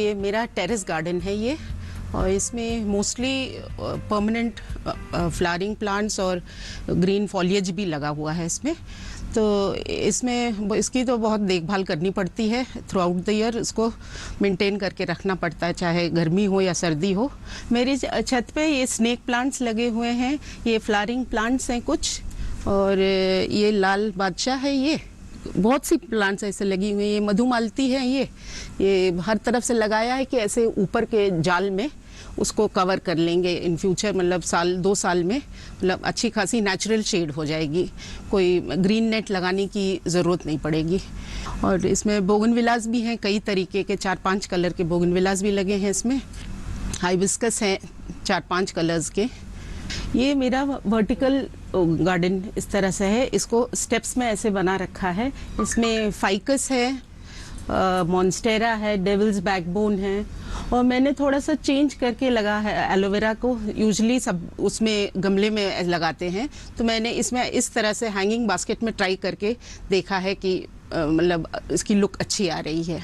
ये मेरा terrace garden है ये, और इसमें मोस्टली परमानेंट फ्लावरिंग प्लांट्स और ग्रीन फॉलिएज भी लगा हुआ है इसमें। तो इसमें इसकी तो बहुत देखभाल करनी पड़ती है थ्रू आउट द ईयर, इसको मेंटेन करके रखना पड़ता है चाहे गर्मी हो या सर्दी हो। मेरी छत पे ये स्नेक प्लांट्स लगे हुए हैं, ये फ्लावरिंग प्लांट्स हैं कुछ, और ये लाल बादशाह है, ये बहुत सी प्लांट्स ऐसे लगी हुई हैं। ये मधुमालती है, ये हर तरफ से लगाया है कि ऐसे ऊपर के जाल में उसको कवर कर लेंगे इन फ्यूचर, मतलब साल 2 साल में मतलब अच्छी खासी नेचुरल शेड हो जाएगी, कोई ग्रीन नेट लगाने की ज़रूरत नहीं पड़ेगी। और इसमें बोगनविलास भी हैं, कई तरीके के 4-5 कलर के बोगनविलास भी लगे हैं इसमें। हाइबिस्कस हैं 4-5 कलर्स के। ये मेरा वर्टिकल गार्डन इस तरह से है, इसको स्टेप्स में ऐसे बना रखा है। इसमें फाइकस है, मॉन्स्टेरा है, डेविल्स बैकबोन है, और मैंने थोड़ा सा चेंज करके लगा है एलोवेरा को। यूजुअली सब उसमें गमले में लगाते हैं, तो मैंने इसमें इस तरह से हैंगिंग बास्केट में ट्राई करके देखा है कि मतलब इसकी लुक अच्छी आ रही है।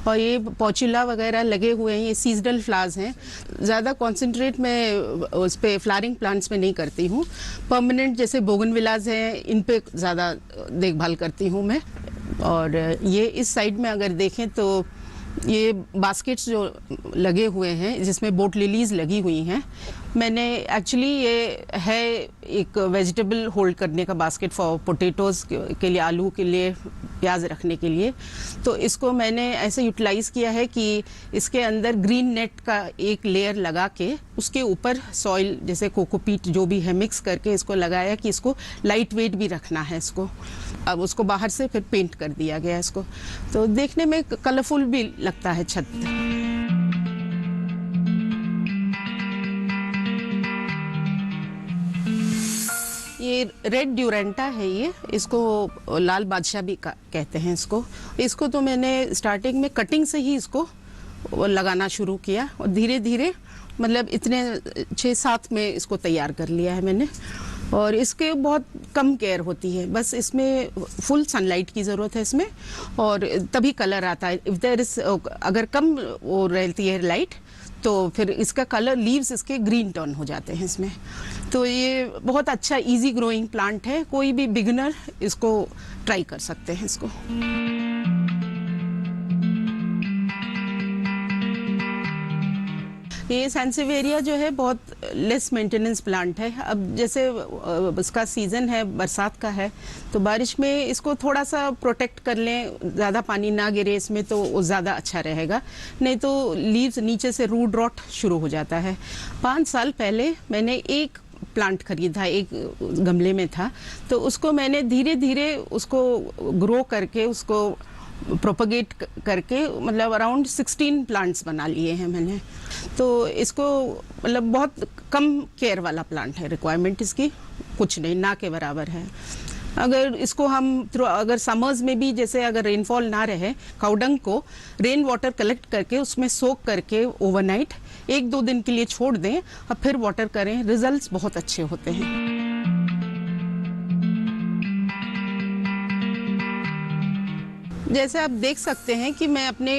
और ये पॉचुला वगैरह लगे हुए हैं, ये सीजनल फ्लावर्स हैं। ज़्यादा कॉन्सेंट्रेट मैं उस पर फ्लावरिंग प्लांट्स में नहीं करती हूँ, परमानेंट जैसे बोगनविलास हैं इन पे ज़्यादा देखभाल करती हूँ मैं। और ये इस साइड में अगर देखें तो ये बास्केट्स जो लगे हुए हैं जिसमें बोट लिलीज लगी हुई हैं, मैंने एक्चुअली ये है एक वेजिटेबल होल्ड करने का बास्केट फॉर पोटैटोज़ के लिए, आलू के लिए, प्याज रखने के लिए। तो इसको मैंने ऐसे यूटिलाइज़ किया है कि इसके अंदर ग्रीन नेट का एक लेयर लगा के उसके ऊपर सॉइल जैसे कोकोपीट जो भी है मिक्स करके इसको लगाया कि इसको लाइट वेट भी रखना है इसको। अब उसको बाहर से फिर पेंट कर दिया गया इसको, तो देखने में कलरफुल भी लगता है छत। ये रेड ड्यूरेंटा है, ये इसको लाल बादशाह भी कहते हैं इसको तो मैंने स्टार्टिंग में कटिंग से ही इसको लगाना शुरू किया, और धीरे धीरे मतलब इतने 6-7 में इसको तैयार कर लिया है मैंने। और इसके बहुत कम केयर होती है, बस इसमें फुल सनलाइट की ज़रूरत है इसमें, और तभी कलर आता है। इफ़ देयर इज अगर कम वो रहती है लाइट तो फिर इसका कलर, लीव्स इसके ग्रीन टर्न हो जाते हैं इसमें। तो ये बहुत अच्छा इजी ग्रोइंग प्लांट है, कोई भी बिगिनर इसको ट्राई कर सकते हैं इसको। ये सैंसेवेरिया जो है बहुत लेस मेंटेनेंस प्लांट है। अब जैसे इसका सीज़न है, बरसात का है, तो बारिश में इसको थोड़ा सा प्रोटेक्ट कर लें, ज़्यादा पानी ना गिरे इसमें तो वो ज़्यादा अच्छा रहेगा, नहीं तो लीव्स नीचे से रूट रॉट शुरू हो जाता है। 5 साल पहले मैंने एक प्लांट खरीदा, एक गमले में था, तो उसको मैंने धीरे धीरे उसको ग्रो करके उसको प्रोपगेट करके मतलब अराउंड 16 प्लांट्स बना लिए हैं मैंने। तो इसको मतलब बहुत कम केयर वाला प्लांट है, रिक्वायरमेंट इसकी कुछ नहीं, ना के बराबर है। अगर इसको हम अगर समर्स में भी जैसे अगर रेनफॉल ना रहे, काउडंग को रेन वाटर कलेक्ट करके उसमें सोक करके ओवरनाइट 1-2 दिन के लिए छोड़ दें और फिर वाटर करें, रिजल्ट्स बहुत अच्छे होते हैं। जैसे आप देख सकते हैं कि मैं अपने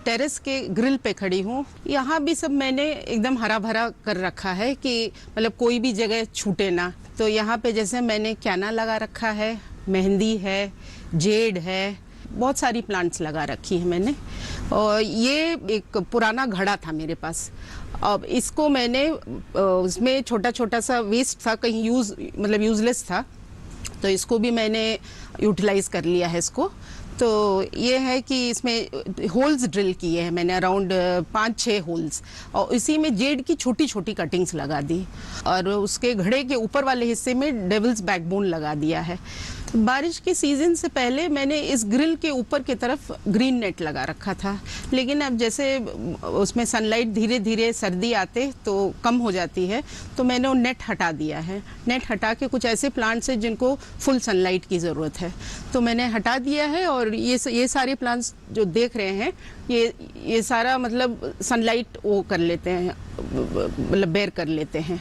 टेरेस के ग्रिल पे खड़ी हूँ। यहाँ भी सब मैंने एकदम हरा भरा कर रखा है कि मतलब कोई भी जगह छूटे ना। तो यहाँ पे जैसे मैंने कैना लगा रखा है, मेहंदी है, जेड है, बहुत सारी प्लांट्स लगा रखी है मैंने। और ये एक पुराना घड़ा था मेरे पास, अब इसको मैंने उसमें छोटा छोटा सा वेस्ट था, कहीं यूजलेस था, तो इसको भी मैंने यूटिलाइज कर लिया है इसको। तो ये है कि इसमें होल्स ड्रिल किए हैं मैंने, अराउंड 5-6 होल्स, और इसी में जेड की छोटी छोटी कटिंग्स लगा दी, और उसके घड़े के ऊपर वाले हिस्से में डेविल्स बैकबोन लगा दिया है। बारिश के सीज़न से पहले मैंने इस ग्रिल के ऊपर की तरफ ग्रीन नेट लगा रखा था, लेकिन अब जैसे उसमें सनलाइट धीरे धीरे सर्दी आते तो कम हो जाती है, तो मैंने वो नेट हटा दिया है। नेट हटा के कुछ ऐसे प्लांट्स हैं जिनको फुल सनलाइट की ज़रूरत है, तो मैंने हटा दिया है। और ये सारे प्लांट्स जो देख रहे हैं, ये सारा मतलब सनलाइट वो कर लेते हैं, मतलब बेयर कर लेते हैं।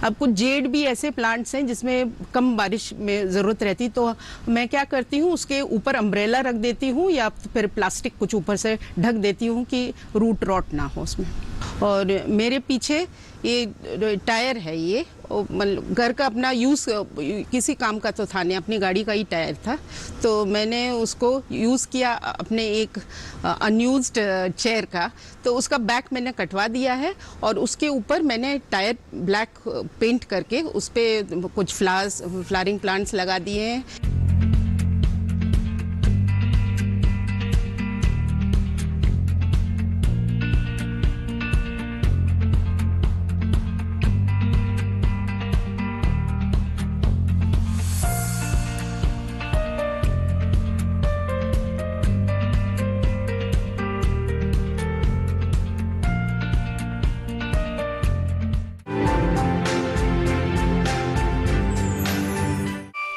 अब कुछ जेड भी ऐसे प्लांट्स हैं जिसमें कम बारिश में ज़रूरत रहती, तो मैं क्या करती हूँ उसके ऊपर अम्ब्रेला रख देती हूँ या फिर प्लास्टिक कुछ ऊपर से ढक देती हूँ कि रूट रॉट ना हो उसमें। और मेरे पीछे ये टायर है, ये मतलब घर का अपना यूज़ किसी काम का तो था नहीं, अपनी गाड़ी का ही टायर था, तो मैंने उसको यूज़ किया अपने एक अनयूज्ड चेयर का, तो उसका बैक मैंने कटवा दिया है और उसके ऊपर मैंने टायर ब्लैक पेंट करके उस पर कुछ फ्लावरिंग प्लांट्स लगा दिए हैं।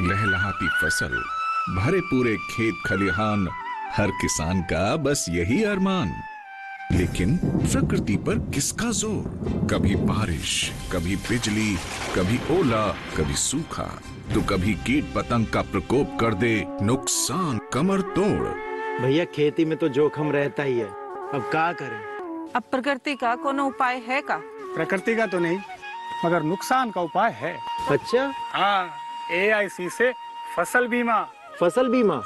लहलहाती फसल, भरे पूरे खेत खलिहान, हर किसान का बस यही अरमान। लेकिन प्रकृति पर किसका जोर? कभी बारिश, कभी बिजली, कभी ओला, कभी सूखा, तो कभी कीट पतंग का प्रकोप कर दे नुकसान कमर तोड़। भैया खेती में तो जोखम रहता ही है, अब क्या करें? अब प्रकृति का कोनो उपाय है का? प्रकृति का तो नहीं, मगर नुकसान का उपाय है। अच्छा, हाँ, AIC से फसल बीमा। फसल बीमा?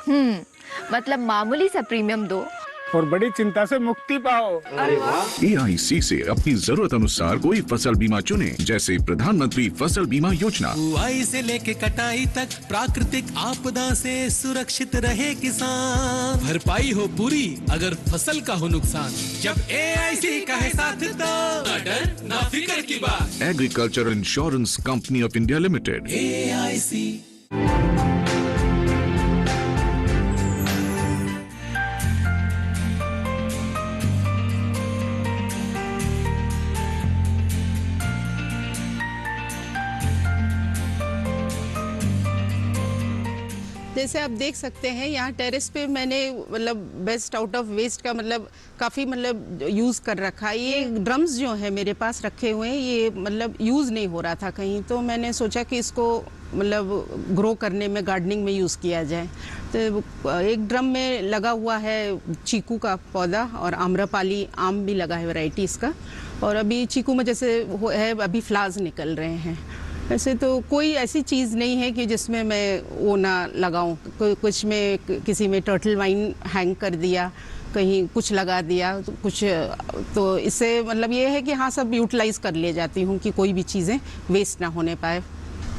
मतलब मामूली सा प्रीमियम दो और बड़ी चिंता से मुक्ति पाओ। अरे वाह! AIC से अपनी जरूरत अनुसार कोई फसल बीमा चुने, जैसे प्रधानमंत्री फसल बीमा योजना। बुआई से लेके कटाई तक प्राकृतिक आपदा से सुरक्षित रहे किसान। भरपाई हो पूरी अगर फसल का हो नुकसान, जब AIC का है साथ तो ना डर ना फिक्र की बात। Agriculture insurance company of India limited. AIC। जैसे आप देख सकते हैं यहाँ टेरेस पे मैंने मतलब बेस्ट आउट ऑफ वेस्ट का मतलब काफ़ी मतलब यूज़ कर रखा है। ये ड्रम्स जो है मेरे पास रखे हुए हैं, ये मतलब यूज़ नहीं हो रहा था कहीं, तो मैंने सोचा कि इसको मतलब ग्रो करने में, गार्डनिंग में यूज़ किया जाए। तो एक ड्रम में लगा हुआ है चीकू का पौधा और आम्रपाली आम भी लगा है वैरायटीज़ का, और अभी चीकू में जैसे है अभी फ्लावर्स निकल रहे हैं। ऐसे तो कोई ऐसी चीज़ नहीं है कि जिसमें मैं वो ना लगाऊं। कुछ में किसी में टर्टल वाइन हैंग कर दिया, कहीं कुछ लगा दिया, तो कुछ, तो इससे मतलब ये है कि हाँ सब यूटिलाइज कर ले जाती हूँ कि कोई भी चीज़ें वेस्ट ना होने पाए।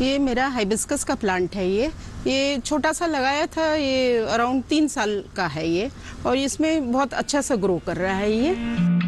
ये मेरा हाइबिस्कस का प्लांट है। ये छोटा सा लगाया था, ये अराउंड 3 साल का है ये, और इसमें बहुत अच्छा सा ग्रो कर रहा है ये।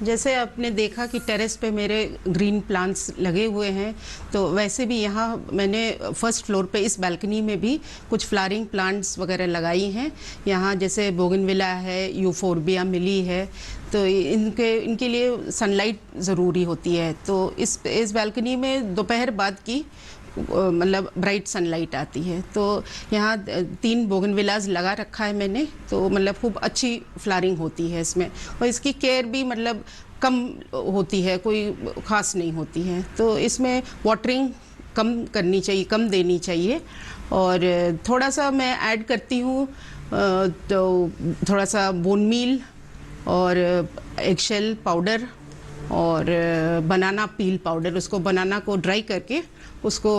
जैसे आपने देखा कि टेरेस पे मेरे ग्रीन प्लांट्स लगे हुए हैं, तो वैसे भी यहाँ मैंने फर्स्ट फ्लोर पे इस बालकनी में भी कुछ फ्लावरिंग प्लांट्स वगैरह लगाई हैं। यहाँ जैसे बोगनविला है, यूफोर्बिया मिली है, तो इनके लिए सनलाइट ज़रूरी होती है। तो इस बालकनी में दोपहर बाद की मतलब ब्राइट सनलाइट आती है। तो यहाँ 3 बोगनविलाज लगा रखा है मैंने, तो मतलब खूब अच्छी फ्लावरिंग होती है इसमें, और इसकी केयर भी मतलब कम होती है, कोई ख़ास नहीं होती है। तो इसमें वाटरिंग कम करनी चाहिए, कम देनी चाहिए, और थोड़ा सा मैं ऐड करती हूँ तो थोड़ा सा बोन मील और एगशेल पाउडर और बनाना पील पाउडर। उसको बनाना को ड्राई करके उसको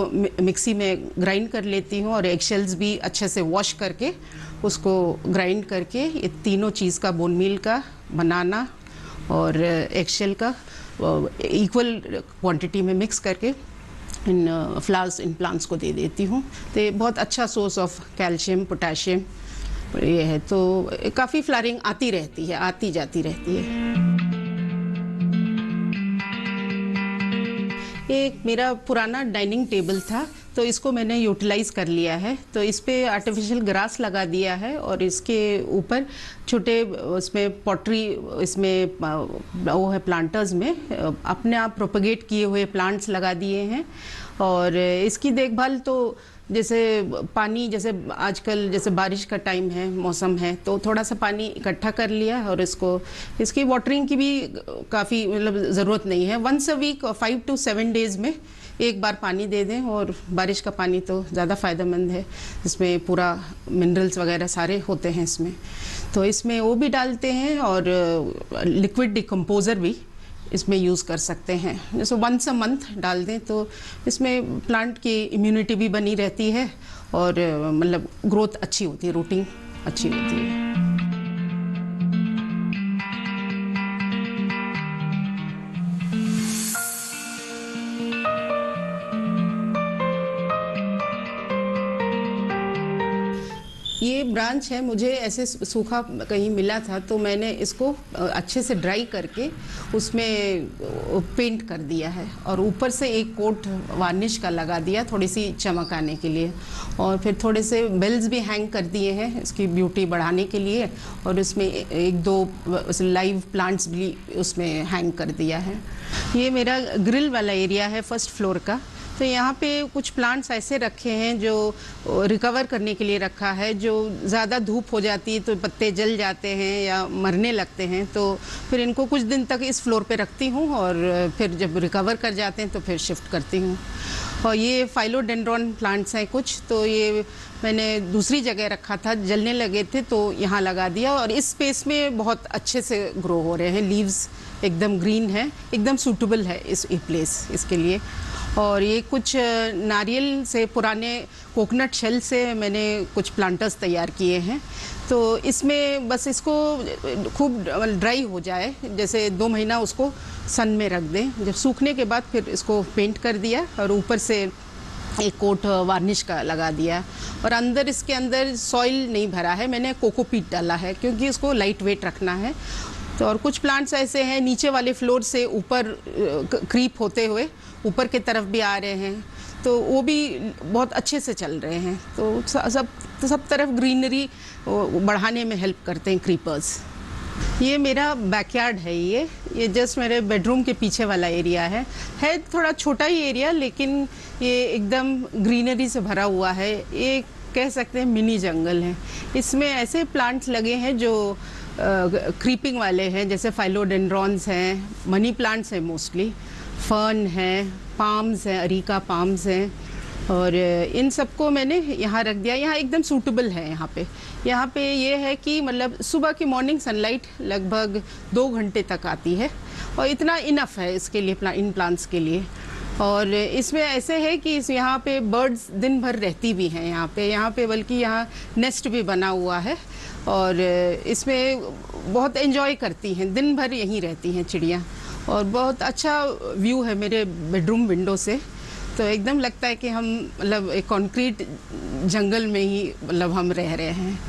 मिक्सी में ग्राइंड कर लेती हूँ, और एगशेल्स भी अच्छे से वॉश करके उसको ग्राइंड करके, ये तीनों चीज़ का, बोन मील का, बनाना और एगशेल का इक्वल क्वांटिटी में मिक्स करके इन फ्लावर्स, इन प्लांट्स को दे देती हूँ। तो ये बहुत अच्छा सोर्स ऑफ कैल्शियम, पोटेशियम ये है। तो काफ़ी फ्लावरिंग आती रहती है, आती जाती रहती है। एक मेरा पुराना डाइनिंग टेबल था, तो इसको मैंने यूटिलाइज कर लिया है। तो इस पे आर्टिफिशियल ग्रास लगा दिया है, और इसके ऊपर छोटे उसमें पॉटरी, इसमें वो है प्लांटर्स में अपने आप प्रोपगेट किए हुए प्लांट्स लगा दिए हैं। और इसकी देखभाल तो जैसे पानी, जैसे आजकल जैसे बारिश का टाइम है, मौसम है, तो थोड़ा सा पानी इकट्ठा कर लिया और इसकी वाटरिंग की भी काफ़ी मतलब ज़रूरत नहीं है। वंस अ वीक और 5 to 7 डेज़ में एक बार पानी दे दें, और बारिश का पानी तो ज़्यादा फ़ायदेमंद है, इसमें पूरा मिनरल्स वगैरह सारे होते हैं इसमें, तो इसमें वो भी डालते हैं, और लिक्विड डिकम्पोज़र भी इसमें यूज़ कर सकते हैं। जैसे वंस अ मंथ डाल दें तो इसमें प्लांट की इम्यूनिटी भी बनी रहती है, और मतलब ग्रोथ अच्छी होती है, रूटिंग अच्छी होती है। ये ब्रांच है, मुझे ऐसे सूखा कहीं मिला था, तो मैंने इसको अच्छे से ड्राई करके उसमें पेंट कर दिया है, और ऊपर से एक कोट वार्निश का लगा दिया थोड़ी सी चमक आने के लिए, और फिर थोड़े से बेल्स भी हैंग कर दिए हैं इसकी ब्यूटी बढ़ाने के लिए, और उसमें एक दो लाइव प्लांट्स भी उसमें हैंग कर दिया है। ये मेरा ग्रिल वाला एरिया है फर्स्ट फ्लोर का, तो यहाँ पे कुछ प्लांट्स ऐसे रखे हैं जो रिकवर करने के लिए रखा है। जो ज़्यादा धूप हो जाती है तो पत्ते जल जाते हैं या मरने लगते हैं, तो फिर इनको कुछ दिन तक इस फ्लोर पे रखती हूँ, और फिर जब रिकवर कर जाते हैं तो फिर शिफ्ट करती हूँ। और ये फाइलोडेंड्रॉन प्लांट्स हैं कुछ, तो ये मैंने दूसरी जगह रखा था, जलने लगे थे तो यहाँ लगा दिया, और इस स्पेस में बहुत अच्छे से ग्रो हो रहे हैं। लीव्स एकदम ग्रीन है, एकदम सूटेबल है इस प्लेस इसके लिए। और ये कुछ नारियल से, पुराने कोकोनट शेल से मैंने कुछ प्लांटर्स तैयार किए हैं, तो इसमें बस इसको खूब ड्राई हो जाए, जैसे 2 महीना उसको सन में रख दें, जब सूखने के बाद फिर इसको पेंट कर दिया, और ऊपर से एक कोट वार्निश का लगा दिया, और अंदर इसके अंदर सॉइल नहीं भरा है, मैंने कोकोपीट डाला है क्योंकि इसको लाइट वेट रखना है। तो और कुछ प्लांट्स ऐसे हैं नीचे वाले फ्लोर से ऊपर क्रीप होते हुए ऊपर की तरफ भी आ रहे हैं, तो वो भी बहुत अच्छे से चल रहे हैं। तो सब तरफ ग्रीनरी बढ़ाने में हेल्प करते हैं क्रीपर्स। ये मेरा बैकयार्ड है, ये जस्ट मेरे बेडरूम के पीछे वाला एरिया है थोड़ा छोटा ही एरिया, लेकिन ये एकदम ग्रीनरी से भरा हुआ है। ये कह सकते हैं मिनी जंगल है। इसमें ऐसे प्लांट्स लगे हैं जो क्रीपिंग वाले हैं, जैसे फाइलोडेंड्रॉन्स हैं, मनी प्लांट्स हैं मोस्टली, फर्न हैं, पाम्स हैं, अरीका पाम्स हैं, और इन सबको मैंने यहाँ रख दिया। यहाँ एकदम सूटेबल है। यहाँ पे ये है कि मतलब सुबह की मॉर्निंग सनलाइट लगभग 2 घंटे तक आती है, और इतना इनफ है इसके लिए, इन प्लांट्स के लिए। और इसमें ऐसे है कि यहाँ पे बर्ड्स दिन भर रहती भी हैं यहाँ पे बल्कि यहाँ नेस्ट भी बना हुआ है, और इसमें बहुत एंजॉय करती हैं, दिन भर यहीं रहती हैं चिड़िया। और बहुत अच्छा व्यू है मेरे बेडरूम विंडो से, तो एकदम लगता है कि हम मतलब एक कंक्रीट जंगल में ही मतलब हम रह रहे हैं।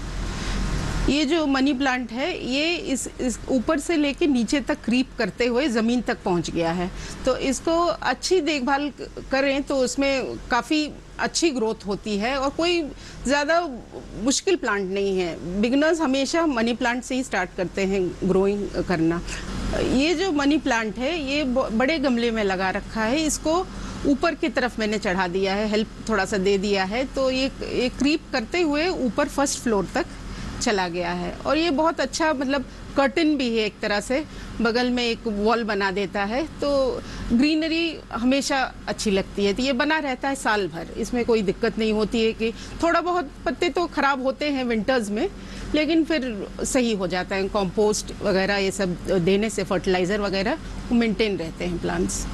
ये जो मनी प्लांट है ये इस ऊपर से लेके नीचे तक क्रीप करते हुए ज़मीन तक पहुंच गया है, तो इसको अच्छी देखभाल करें तो उसमें काफ़ी अच्छी ग्रोथ होती है, और कोई ज़्यादा मुश्किल प्लांट नहीं है। बिगनर्स हमेशा मनी प्लांट से ही स्टार्ट करते हैं ग्रोइंग करना। ये जो मनी प्लांट है ये बड़े गमले में लगा रखा है, इसको ऊपर की तरफ मैंने चढ़ा दिया है, हेल्प थोड़ा सा दे दिया है, तो ये क्रीप करते हुए ऊपर फर्स्ट फ्लोर तक चला गया है। और ये बहुत अच्छा मतलब कर्टन भी है, एक तरह से बगल में एक वॉल बना देता है, तो ग्रीनरी हमेशा अच्छी लगती है। तो ये बना रहता है साल भर, इसमें कोई दिक्कत नहीं होती है कि थोड़ा बहुत पत्ते तो खराब होते हैं विंटर्स में, लेकिन फिर सही हो जाता है। कंपोस्ट वगैरह ये सब देने से, फर्टिलाइज़र वगैरह, वो मेंटेन रहते हैं प्लांट्स।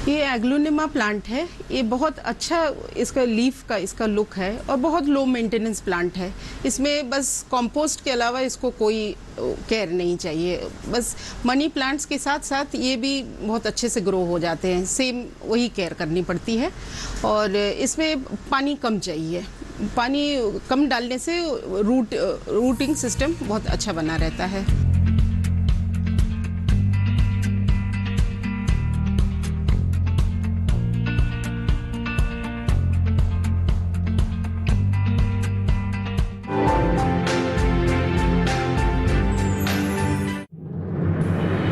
ये एग्लोनिमा प्लांट है, ये बहुत अच्छा इसका लीफ का इसका लुक है, और बहुत लो मेंटेनेंस प्लांट है। इसमें बस कंपोस्ट के अलावा इसको कोई केयर नहीं चाहिए। बस मनी प्लांट्स के साथ साथ ये भी बहुत अच्छे से ग्रो हो जाते हैं, सेम वही केयर करनी पड़ती है। और इसमें पानी कम चाहिए, पानी कम डालने से रूटिंग सिस्टम बहुत अच्छा बना रहता है।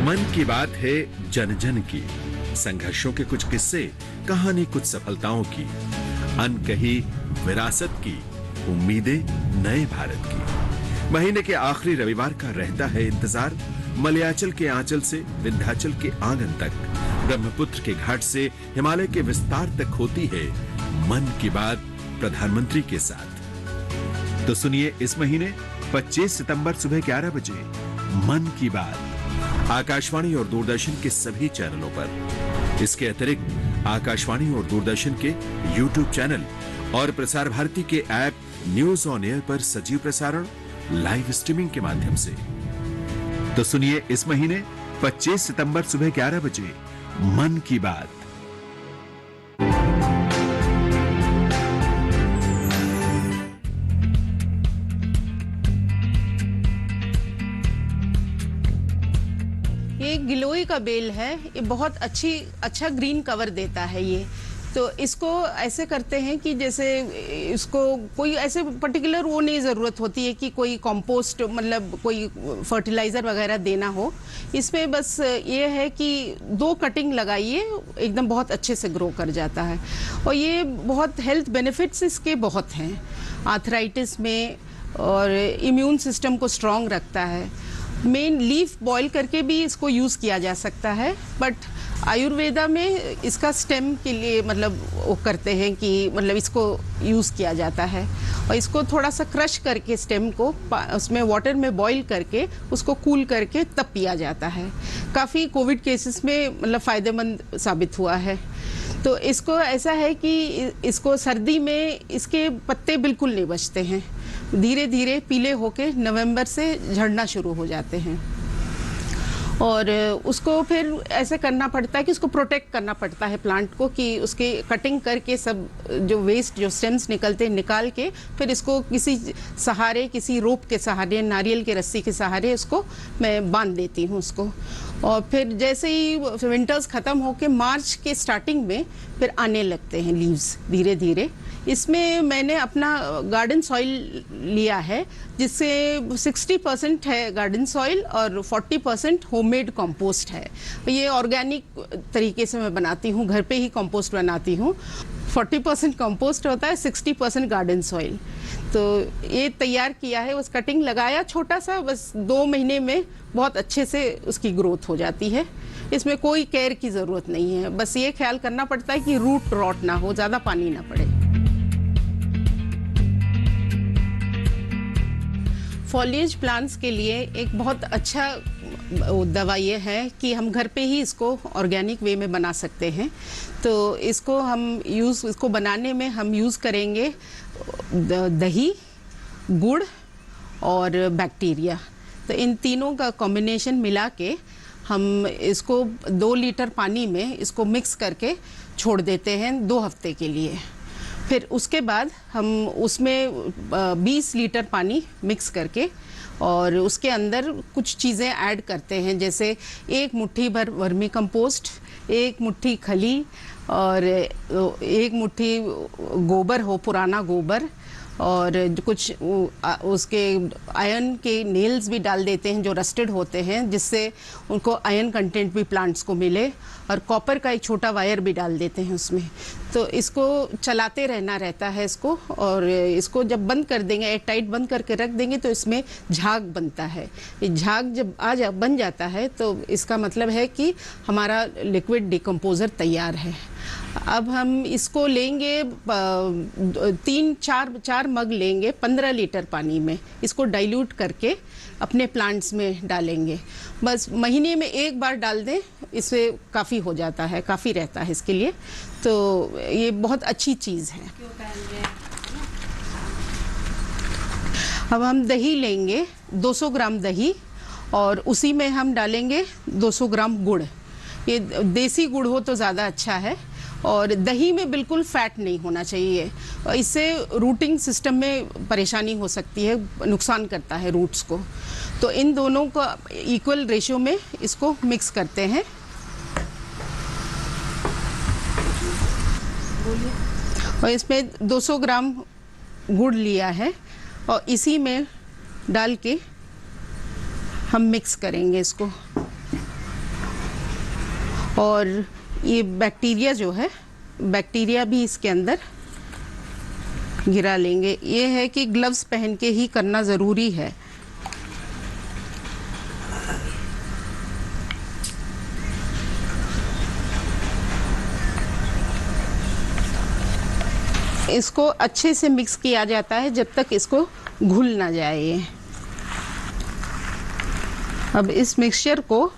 मन की बात है जन जन की, संघर्षों के कुछ किस्से, कहानी कुछ सफलताओं की, अनकही विरासत की, उम्मीदें नए भारत की। महीने के आखिरी रविवार का रहता है इंतजार। मलयाचल के आंचल से विंध्याचल के आंगन तक, ब्रह्मपुत्र के घाट से हिमालय के विस्तार तक होती है मन की बात प्रधानमंत्री के साथ। तो सुनिए इस महीने 25 सितंबर सुबह 11 बजे मन की बात आकाशवाणी और दूरदर्शन के सभी चैनलों पर। इसके अतिरिक्त आकाशवाणी और दूरदर्शन के YouTube चैनल और प्रसार भारती के ऐप न्यूज ऑन एयर पर सजीव प्रसारण लाइव स्ट्रीमिंग के माध्यम से। तो सुनिए इस महीने 25 सितंबर सुबह 11 बजे मन की बात। ये गिलोय का बेल है, ये बहुत अच्छा ग्रीन कवर देता है ये। तो इसको ऐसे करते हैं कि जैसे इसको कोई ऐसे पर्टिकुलर वो नहीं ज़रूरत होती है कि कोई कंपोस्ट मतलब कोई फर्टिलाइज़र वगैरह देना हो। इसमें बस ये है कि 2 कटिंग लगाइए, एकदम बहुत अच्छे से ग्रो कर जाता है। और ये बहुत हेल्थ बेनिफिट्स इसके बहुत हैं, आर्थराइटिस में, और इम्यून सिस्टम को स्ट्रॉन्ग रखता है। मेन लीफ बॉईल करके भी इसको यूज़ किया जा सकता है, बट आयुर्वेदा में इसका स्टेम के लिए मतलब वो करते हैं कि मतलब इसको यूज़ किया जाता है। और इसको थोड़ा सा क्रश करके स्टेम को उसमें वाटर में बॉईल करके उसको कूल करके तब पिया जाता है। काफ़ी कोविड केसेस में मतलब फ़ायदेमंद साबित हुआ है। तो इसको ऐसा है कि इसको सर्दी में इसके पत्ते बिल्कुल नहीं बचते हैं, धीरे धीरे पीले होके नवंबर से झड़ना शुरू हो जाते हैं। और उसको फिर ऐसे करना पड़ता है कि उसको प्रोटेक्ट करना पड़ता है प्लांट को, कि उसके कटिंग करके सब जो वेस्ट जो स्टेम्स निकलते हैं निकाल के फिर इसको किसी सहारे, किसी रोप के सहारे, नारियल के रस्सी के सहारे उसको मैं बांध देती हूँ उसको। और फिर जैसे ही विंटर्स ख़त्म होके मार्च के स्टार्टिंग में फिर आने लगते हैं लीव्स धीरे धीरे। इसमें मैंने अपना गार्डन सॉइल लिया है, जिससे 60% है गार्डन सॉइल और 40% होममेड कंपोस्ट है। ये ऑर्गेनिक तरीके से मैं बनाती हूँ, घर पे ही कंपोस्ट बनाती हूँ। 40% कंपोस्ट होता है, 60% गार्डन सॉइल। तो ये तैयार किया है, बस कटिंग लगाया छोटा सा, बस 2 महीने में बहुत अच्छे से उसकी ग्रोथ हो जाती है। इसमें कोई केयर की ज़रूरत नहीं है, बस ये ख्याल करना पड़ता है कि रूट रॉट ना हो, ज़्यादा पानी ना पड़े। फॉलिएज प्लांट्स के लिए एक बहुत अच्छा दवा ये है कि हम घर पे ही इसको ऑर्गेनिक वे में बना सकते हैं। तो इसको बनाने में हम यूज़ करेंगे दही, गुड़ और बैक्टीरिया। तो इन तीनों का कॉम्बिनेशन मिला के हम इसको 2 लीटर पानी में इसको मिक्स करके छोड़ देते हैं 2 हफ्ते के लिए। फिर उसके बाद हम उसमें 20 लीटर पानी मिक्स करके और उसके अंदर कुछ चीज़ें ऐड करते हैं, जैसे 1 मुट्ठी भर वर्मी कंपोस्ट, 1 मुट्ठी खली और 1 मुट्ठी गोबर हो, पुराना गोबर, और कुछ उसके आयरन के नेल्स भी डाल देते हैं जो रस्टेड होते हैं, जिससे उनको आयरन कंटेंट भी प्लांट्स को मिले, और कॉपर का एक छोटा वायर भी डाल देते हैं उसमें। तो इसको चलाते रहना रहता है इसको, और इसको जब बंद कर देंगे, एयर टाइट बंद करके रख देंगे, तो इसमें झाग बनता है। ये झाग जब बन जाता है तो इसका मतलब है कि हमारा लिक्विड डिकम्पोज़र तैयार है। अब हम इसको लेंगे 3-4 मग लेंगे 15 लीटर पानी में, इसको डाइल्यूट करके अपने प्लांट्स में डालेंगे। बस महीने में 1 बार डाल दें, इससे काफ़ी हो जाता है, काफ़ी रहता है इसके लिए। तो ये बहुत अच्छी चीज़ है। अब हम दही लेंगे, 200 ग्राम दही, और उसी में हम डालेंगे 200 ग्राम गुड़। ये देसी गुड़ हो तो ज़्यादा अच्छा है, और दही में बिल्कुल फैट नहीं होना चाहिए, इससे रूटिंग सिस्टम में परेशानी हो सकती है, नुकसान करता है रूट्स को। तो इन दोनों को इक्वल रेशियो में इसको मिक्स करते हैं। और इसमें 200 ग्राम गुड़ लिया है, और इसी में डाल के हम मिक्स करेंगे इसको। और ये बैक्टीरिया जो है, बैक्टीरिया भी इसके अंदर गिरा लेंगे। ये है कि ग्लव्स पहन के ही करना ज़रूरी है। इसको अच्छे से मिक्स किया जाता है जब तक इसको घुल ना जाए ये। अब इस मिक्सचर को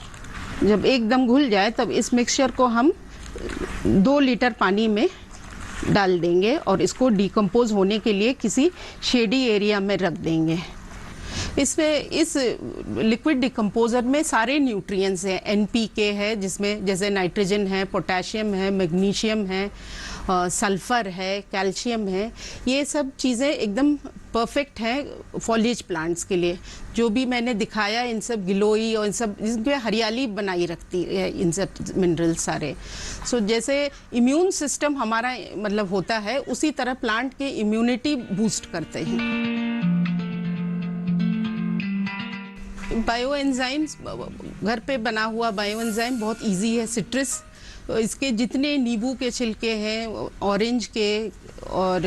जब एकदम घुल जाए तब इस मिक्सचर को हम 2 लीटर पानी में डाल देंगे और इसको डिकम्पोज होने के लिए किसी शेडी एरिया में रख देंगे। इसमें इस लिक्विड डिकम्पोज़र में सारे न्यूट्रिएंट्स हैं। NPK है जिसमें जैसे नाइट्रोजन है, पोटेशियम है, मैग्नीशियम है, सल्फ़र है, कैल्शियम है। ये सब चीज़ें एकदम परफेक्ट हैं फॉलिएज प्लांट्स के लिए। जो भी मैंने दिखाया इन सब गिलोई और इन सब इसमें हरियाली बनाई रखती है इन सब मिनरल्स सारे। सो जैसे इम्यून सिस्टम हमारा मतलब होता है उसी तरह प्लांट के इम्यूनिटी बूस्ट करते हैं। बायो एंजाइम्स, घर पे बना हुआ बायो एंजाइम बहुत इजी है। सिट्रस, इसके जितने नींबू के छिलके हैं, ऑरेंज के और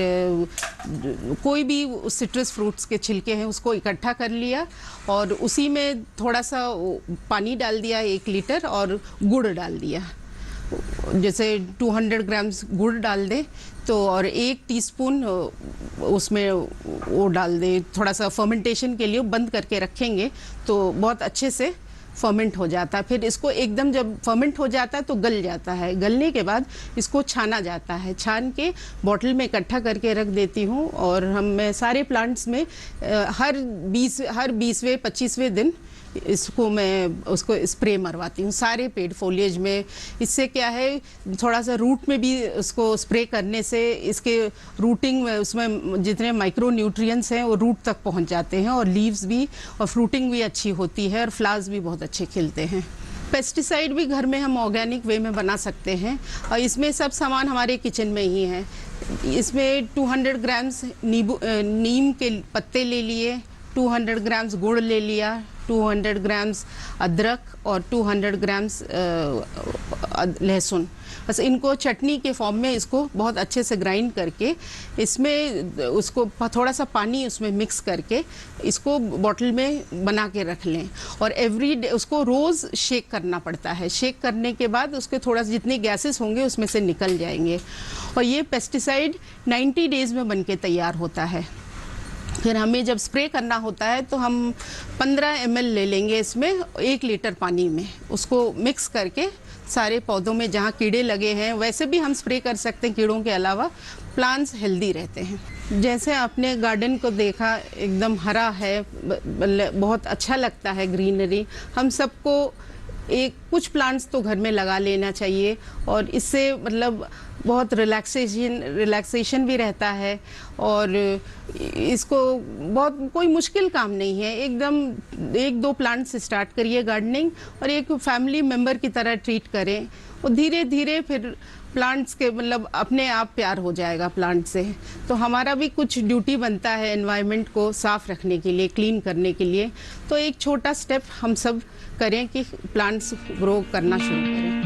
कोई भी सिट्रस फ्रूट्स के छिलके हैं उसको इकट्ठा कर लिया और उसी में थोड़ा सा पानी डाल दिया 1 लीटर और गुड़ डाल दिया। जैसे 200 ग्राम्स गुड़ डाल दे तो और 1 टीस्पून उसमें वो डाल दे। थोड़ा सा फर्मेंटेशन के लिए बंद करके रखेंगे तो बहुत अच्छे से फर्मेंट हो जाता है। फिर इसको एकदम जब फर्मेंट हो जाता है तो गल जाता है। गलने के बाद इसको छाना जाता है। छान के बॉटल में इकट्ठा करके रख देती हूँ और मैं सारे प्लांट्स में हर 20वें 25वें दिन इसको मैं उसको स्प्रे मरवाती हूँ सारे पेड़ फोलिएज में। इससे क्या है थोड़ा सा रूट में भी उसको स्प्रे करने से इसके रूटिंग में उसमें जितने माइक्रो न्यूट्रिएंट्स हैं वो रूट तक पहुँच जाते हैं और लीव्स भी और फ्रूटिंग भी अच्छी होती है और फ्लावर्स भी बहुत अच्छे खिलते हैं। पेस्टिसाइड भी घर में हम ऑर्गेनिक वे में बना सकते हैं और इसमें सब सामान हमारे किचन में ही है। इसमें 200 ग्राम्स नीम के पत्ते ले लिए, 200 ग्राम्स गुड़ ले लिया, 200 ग्राम्स अदरक और 200 ग्राम्स लहसुन। बस इनको चटनी के फॉर्म में इसको बहुत अच्छे से ग्राइंड करके इसमें उसको थोड़ा सा पानी उसमें मिक्स करके इसको बॉटल में बना के रख लें और एवरी डे उसको रोज़ शेक करना पड़ता है। शेक करने के बाद उसके थोड़ा सा जितने गैसेस होंगे उसमें से निकल जाएंगे और ये पेस्टिसाइड 90 डेज़ में बन के तैयार होता है। फिर हमें जब स्प्रे करना होता है तो हम 15 ml ले लेंगे इसमें 1 लीटर पानी में, उसको मिक्स करके सारे पौधों में जहाँ कीड़े लगे हैं वैसे भी हम स्प्रे कर सकते हैं। कीड़ों के अलावा प्लांट्स हेल्दी रहते हैं। जैसे आपने गार्डन को देखा एकदम हरा है, बहुत अच्छा लगता है ग्रीनरी। हम सबको कुछ प्लांट्स तो घर में लगा लेना चाहिए और इससे मतलब बहुत रिलैक्सेशन भी रहता है और इसको बहुत कोई मुश्किल काम नहीं है। एकदम 1-2 प्लांट से स्टार्ट करिए गार्डनिंग और एक फैमिली मेम्बर की तरह ट्रीट करें और धीरे धीरे फिर प्लांट्स के मतलब अपने आप प्यार हो जाएगा प्लांट से। तो हमारा भी कुछ ड्यूटी बनता है एनवायरनमेंट को साफ रखने के लिए, क्लीन करने के लिए। तो एक छोटा स्टेप हम सब करें कि प्लांट्स ग्रो करना शुरू करें।